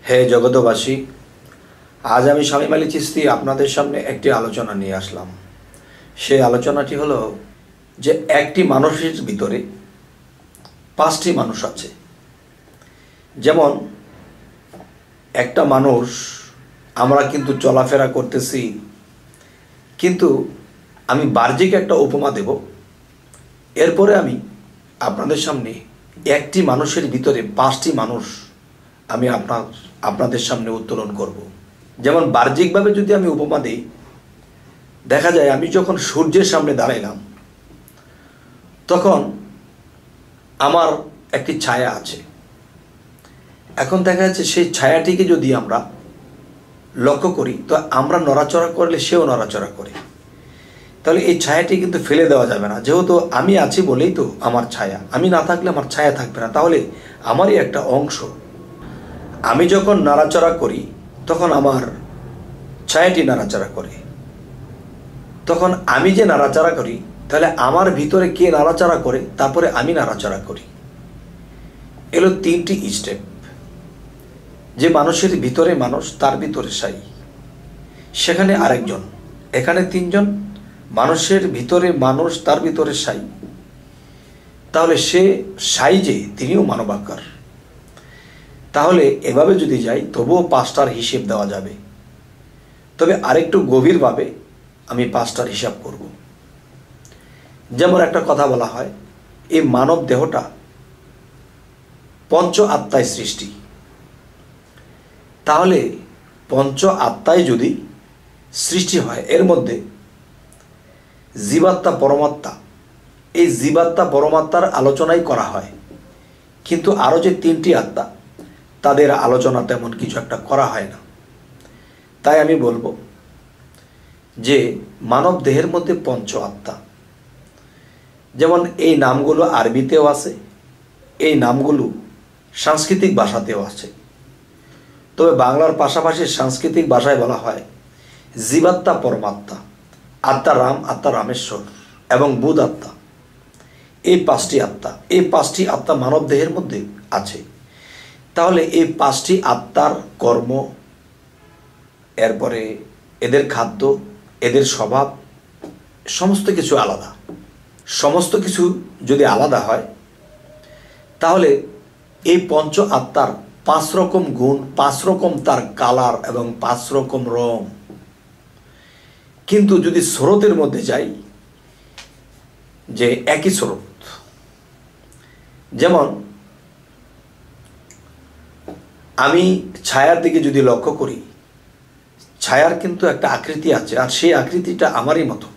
হে জগতবাসী, আজ আমি শামীম আলী চিশতি আপনাদের সামনে একটি আলোচনা নিয়ে আসলাম। সেই আলোচনাটি হলো যে একটি মানুষের ভিতরে 5টি মানুষ আছে। যেমন একটা মানুষ, আমরা কিন্তু চলাফেরা করতেছি, কিন্তু আমি বাহ্যিক একটা উপমা দেব, এরপরে আমি আপনাদের সামনে একটি মানুষের ভিতরে 5টি মানুষ আমি আপনাদের সামনে উত্তোলন করব। যেমন বাহ্যিকভাবে যদি আমি উপমা দিই, দেখা যায় আমি যখন সূর্যের সামনে দাঁড়াইলাম তখন আমার একটি ছায়া আছে। এখন দেখা যাচ্ছে সেই ছায়াটিকে যদি আমরা লক্ষ্য করি তো আমরা নড়াচড়া করলে সেও নড়াচড়া করে, তাহলে এই ছায়াটি কিন্তু ফেলে দেওয়া যাবে না। যেহেতু আমি আছি বলেই তো আমার ছায়া, আমি না থাকলে আমার ছায়া থাকবে না, তাহলে আমারই একটা অংশ। আমি যখন নাড়াচড়া করি তখন আমার ছায়াটি নাড়াচাড়া করে। তখন আমি যে নাড়াচাড়া করি, তাহলে আমার ভিতরে কে নাড়াচাড়া করে, তারপরে আমি নাড়াচাড়া করি। এলো 3টি স্টেপ। যে মানুষের ভিতরে মানুষ, তার ভিতরে সাই, সেখানে আরেকজন, এখানে 3জন। মানুষের ভিতরে মানুষ, তার ভিতরে সাই, তাহলে সে সাই যে তিনিও মানবাকার। তাহলে এভাবে যদি যাই তবুও 5টার হিসেব দেওয়া যাবে, তবে আরেকটু গভীরভাবে আমি 5টার হিসাব করব। যেমন একটা কথা বলা হয়, এই মানব দেহটা পঞ্চ আত্মায় সৃষ্টি। তাহলে পঞ্চ আত্মায় যদি সৃষ্টি হয়, এর মধ্যে জীবাত্মা পরমাত্মা, এই জীবাত্মা পরমাত্মার আলোচনাই করা হয়, কিন্তু আরও যে 3টি আত্মা, তাদের আলোচনা তেমন কিছু একটা করা হয় না। তাই আমি বলবো যে মানব দেহের মধ্যে পঞ্চ আত্মা। যেমন এই নামগুলো আরবিতেও আছে, এই নামগুলো সাংস্কৃতিক ভাষাতেও আছে, তবে বাংলার পাশাপাশি সাংস্কৃতিক ভাষায় বলা হয় জীবাত্মা পরমাত্মা, আত্মা রাম, আত্মা রামেশ্বর এবং বুধ আত্মা। এই 5টি আত্মা, এই 5টি আত্মা মানব দেহের মধ্যে আছে। তাহলে এই 5টি আত্মার কর্ম, এরপরে এদের খাদ্য, এদের স্বভাব, সমস্ত কিছু আলাদা। সমস্ত কিছু যদি আলাদা হয়, তাহলে এই পঞ্চ আত্মার 5 রকম গুণ, 5 রকম তার কালার এবং 5 রকম রং। কিন্তু যদি স্রোতের মধ্যে যাই, যে একই স্রোত, যেমন আমি ছায়ার দিকে যদি লক্ষ্য করি, ছায়ার কিন্তু একটা আকৃতি আছে, আর সেই আকৃতিটা আমারই মতো।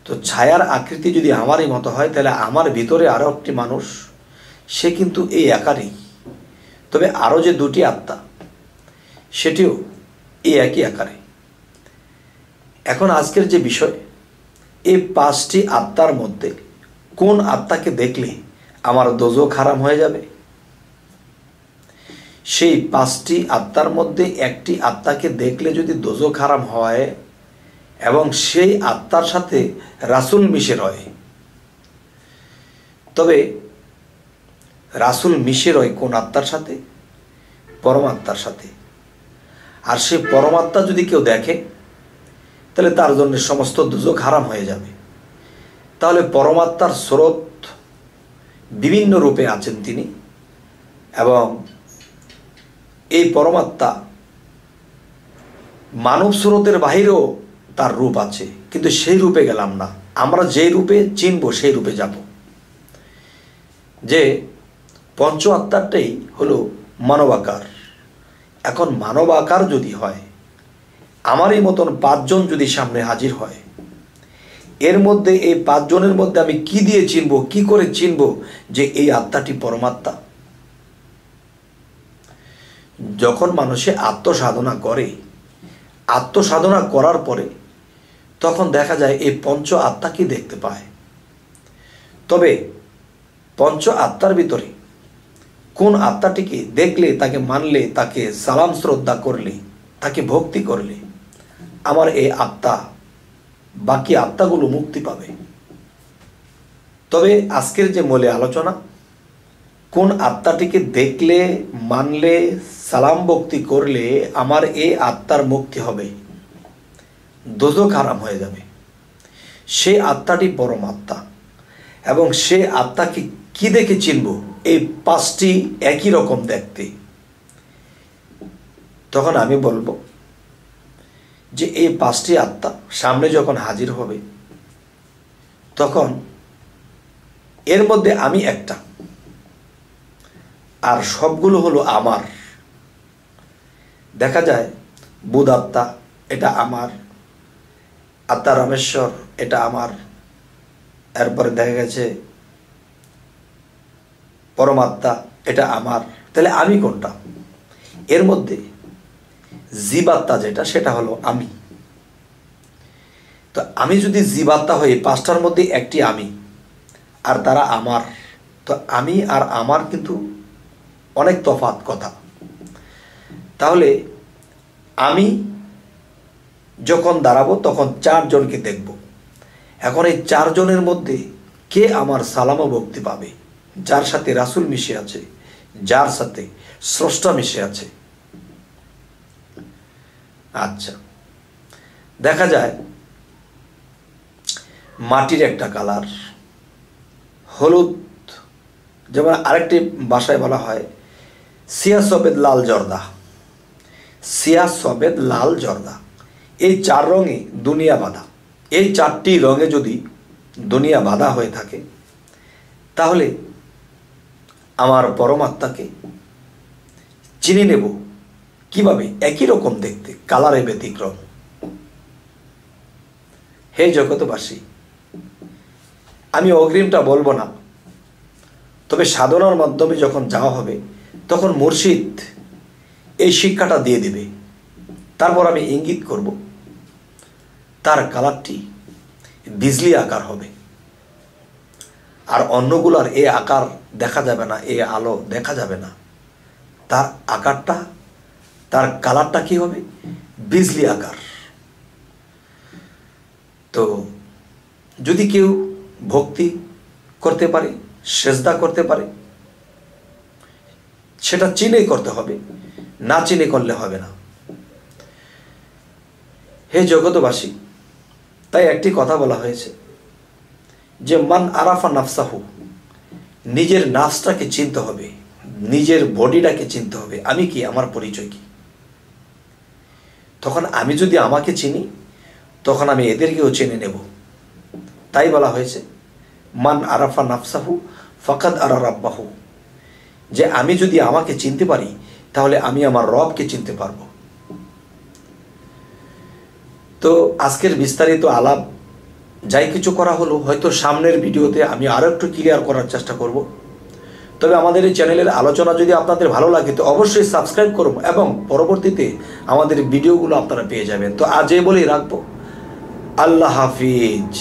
তো ছায়ার আকৃতি যদি আমারই মতো হয়, তাহলে আমার ভিতরে আরও একটি মানুষ, সে কিন্তু এই আকারই, তবে আরও যে 2টি আত্মা, সেটিও এই একই আকারে। এখন আজকের যে বিষয়, এই 5টি আত্মার মধ্যে কোন আত্মাকে দেখলে আমার দোজখ হারাম হয়ে যাবে? সেই 5টি আত্মার মধ্যে একটি আত্মাকে দেখলে যদি দোজখ হারাম হয় এবং সেই আত্মার সাথে রাসূল মিশে রয়, তবে রাসূল মিশে রয় কোন আত্মার সাথে? পরমাত্মার সাথে। আর সেই পরমাত্মা যদি কেউ দেখে, তাহলে তার জন্য সমস্ত দোজখ হারাম হয়ে যাবে। তাহলে পরমাত্মার স্রোত বিভিন্ন রূপে আছেন তিনি, এবং এই পরমাত্মা মানব স্রোতের বাহিরেও তার রূপ আছে, কিন্তু সেই রূপে গেলাম না। আমরা যে রূপে চিনব সেই রূপে যাব। যে পঞ্চ আত্মাটাই হলো মানবাকার। এখন মানব আকার যদি হয়, আমারই মতন 5জন যদি সামনে হাজির হয়, এর মধ্যে এই 5জনের মধ্যে আমি কি দিয়ে চিনব, কি করে চিনব যে এই আত্মাটি পরমাত্মা? যখন মানুষে আত্মসাধনা করে, আত্মসাধনা করার পরে তখন দেখা যায় এই পঞ্চ আত্মাকে দেখতে পায়। তবে পঞ্চ আত্মার ভিতরে কোন আত্মাটিকে দেখলে, তাকে মানলে, তাকে সালাম শ্রদ্ধা করলে, তাকে ভক্তি করলে আমার এই আত্মা বাকি আত্মাগুলো মুক্তি পাবে। তবে আজকের যে মূলে আলোচনা, কোন আত্মাটিকে দেখলে, মানলে, সালাম ভক্তি করলে আমার এই আত্মার মুক্তি হবে, দোজখ হারাম হয়ে যাবে। সে আত্মাটি পরমাত্মা, এবং সে আত্মাকে কি দেখে চিনব? এই পাঁচটি একই রকম দেখতে। তখন আমি বলবো যে এই পাঁচটি আত্মা সামনে যখন হাজির হবে, তখন এর মধ্যে আমি একটা, আর সবগুলো হলো আমার। দেখা যায় বুধ আত্মা, এটা আমার, আত্মা রামেশ্বর, এটা আমার। এরপরে দেখা গেছে পরমাত্মা, এটা আমার। তাহলে আমি কোনটা? এর মধ্যে জীবাত্মা যেটা, সেটা হলো আমি। তো আমি যদি জীবাত্মা হই, পাঁচটার মধ্যে একটি আমি, আর তারা আমার, তো আমি আর আমার কিন্তু অনেক তফাৎ কথা। তাহলে আমি যখন দাঁড়াবো তখন চারজনকে দেখব। এখন এই চারজনের মধ্যে কে আমার সালাম ও ভক্তি পাবে? যার সাথে রাসূল মিশে আছে, যার সাথে স্রষ্টা মিশে আছে। আচ্ছা, দেখা যায় মাটির একটা কালার হলুদ, যেমন আরেকটি ভাষায় বলা হয় সিয়া সফেদ লাল জর্দা, সিয়া সফেদ লাল জর্দা। এই চার রঙে দুনিয়া বাঁধা। এই চারটি রঙে যদি দুনিয়া বাঁধা হয়ে থাকে, তাহলে আমার পরমাত্মাকে চিনে নেব কিভাবে? একই রকম দেখতে, কালারে ব্যতিক্রম। হে জগতবাসী, আমি অগ্রিমটা বলবো না, তবে সাধনার মাধ্যমে যখন যাওয়া হবে তখন মুর্শিদ এই শিক্ষাটা দিয়ে দিবে। তারপর আমি ইঙ্গিত করব, তার কালারটি বিজলি আকার হবে, আর অন্যগুলার এই আকার দেখা যাবে না, এই আলো দেখা যাবে না। তার আকারটা, তার কালারটা কি হবে? বিজলি আকার। তো যদি কেউ ভক্তি করতে পারে, সেজদা করতে পারে, সেটা চিনে করতে হবে, না চিনে করলে হবে না। হে জগতবাসী, তাই একটি কথা বলা হয়েছে যে মান আরাফা নাফসাহু, নিজের নাফসটাকে চিনতে হবে, নিজের বডিটাকে চিনতে হবে। আমি কি? আমার পরিচয় কি? তখন আমি যদি আমাকে চিনি, তখন আমি এদেরকেও চিনে নেব। তাই বলা হয়েছে মান আরাফা নাফসাহু ফাকাদ আরা রাব্বাহু, যে আমি যদি আমাকে চিনতে পারি, তাহলে আমি আমার রবকে চিনতে পারবো। তো আজকের বিস্তারিত আলাপ যাই কিছু করা হলো, হয়তো সামনের ভিডিওতে আমি আরও একটু ক্লিয়ার করার চেষ্টা করব। তবে আমাদের এই চ্যানেলের আলোচনা যদি আপনাদের ভালো লাগে, তো অবশ্যই সাবস্ক্রাইব করুন, এবং পরবর্তীতে আমাদের ভিডিওগুলো আপনারা পেয়ে যাবেন। তো আজ এই বলেই রাখবো। আল্লাহ হাফিজ।